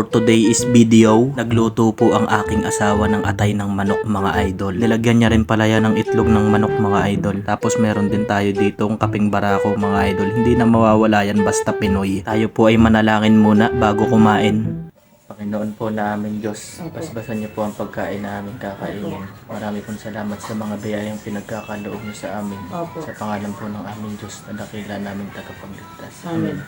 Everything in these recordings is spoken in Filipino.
for today's video, nagluto po ang aking asawa ng atay ng manok mga idol. Nilagyan niya rin pala yan ng itlog ng manok mga idol. Tapos meron din tayo ditong kaping barako mga idol. Hindi na mawawala yan basta Pinoy. Tayo po ay manalangin muna bago kumain. Panginoon po na aming Diyos, basbasan niyo po ang pagkain na aming kakainin. Marami pong salamat sa mga biyayang pinagkakaloob niyo sa amin. Opo. Sa pangalan po ng aming Diyos na dakila naming tagapagligtas. Amen.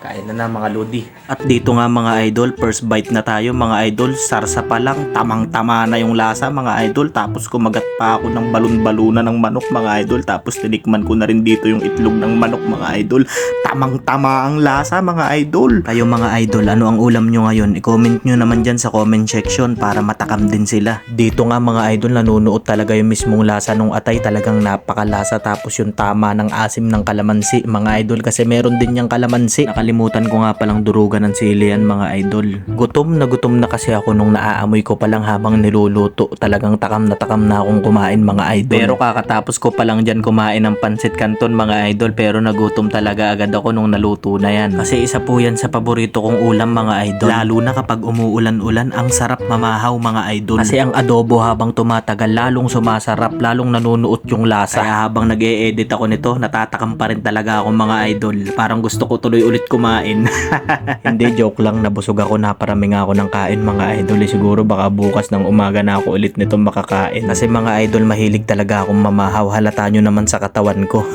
Kain na mga lodi. At dito nga mga idol, first bite na tayo mga idol. Sarsa pa lang, tamang-tama na yung lasa mga idol. Tapos kumagat pa ako ng balon-balunan ng manok mga idol. Tapos tinikman ko na rin dito yung itlog ng manok mga idol. Tamang-tama ang lasa mga idol. Kayo mga idol, ano ang ulam nyo ngayon? I-comment nyo naman dyan sa comment section para matakam din sila. Dito nga mga idol, nanunuot talaga yung mismong lasa ng atay. Talagang napakalasa. Tapos yung tama ng asim ng kalamansi mga idol. Kasi meron din yung kalamansi. Nakalimutan ko nga palang durugan ng sili yan mga idol. Gutom na kasi ako nung naaamoy ko palang habang niluluto. Talagang takam na akong kumain mga idol. Pero kakatapos ko palang dyan kumain ng pansit canton mga idol. Pero nagutom talaga agad ako nung naluto na yan. Kasi isa po yan sa paborito kong ulam mga idol. Lalo na kapag umuulan-ulan, ang sarap mamahaw mga idol. Kasi ang adobo habang tumatagal lalong sumasarap, lalong nanunuot yung lasa. Kaya habang nag-e-edit ako nito, natatakam pa rin talaga ako mga idol. Parang gusto ko tuloy ulit kumain. Hindi, joke lang, nabusog ako, naparami nga ako ng kain mga idol. Siguro baka bukas ng umaga na ako ulit nito makakain. Kasi mga idol, mahilig talaga akong mamahaw. Halata nyo naman sa katawan ko.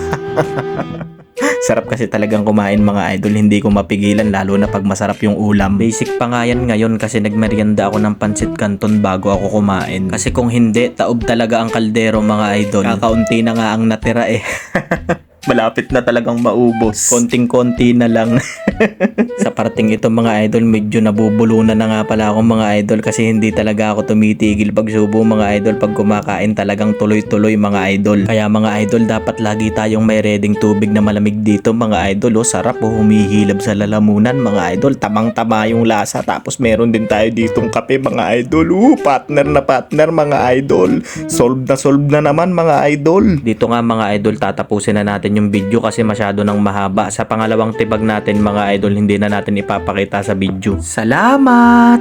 Sarap kasi talagang kumain mga idol, hindi ko mapigilan lalo na pag masarap yung ulam. Basic pa nga yan ngayon kasi nagmerienda ako ng pansit canton bago ako kumain. Kasi kung hindi, taob talaga ang kaldero mga idol. Kakaunti na nga ang natira eh. Malapit na talagang maubos. Konting-konti na lang. Sa parting ito mga idol, medyo nabubulunan na nga pala ako mga idol kasi hindi talaga ako tumitigil pag subo mga idol. Pag kumakain talagang tuloy-tuloy mga idol. Kaya mga idol, dapat lagi tayong may reding tubig na malamig dito mga idol. Sarap humihilab sa lalamunan mga idol. Tamang-tama yung lasa. Tapos meron din tayo ditong kape mga idol. Partner na partner mga idol. Solve na naman mga idol. Dito nga mga idol, tatapusin na natin yung video kasi masyado nang mahaba. Sa pangalawang tibag natin mga idol, hindi na natin ipapakita sa video. Salamat!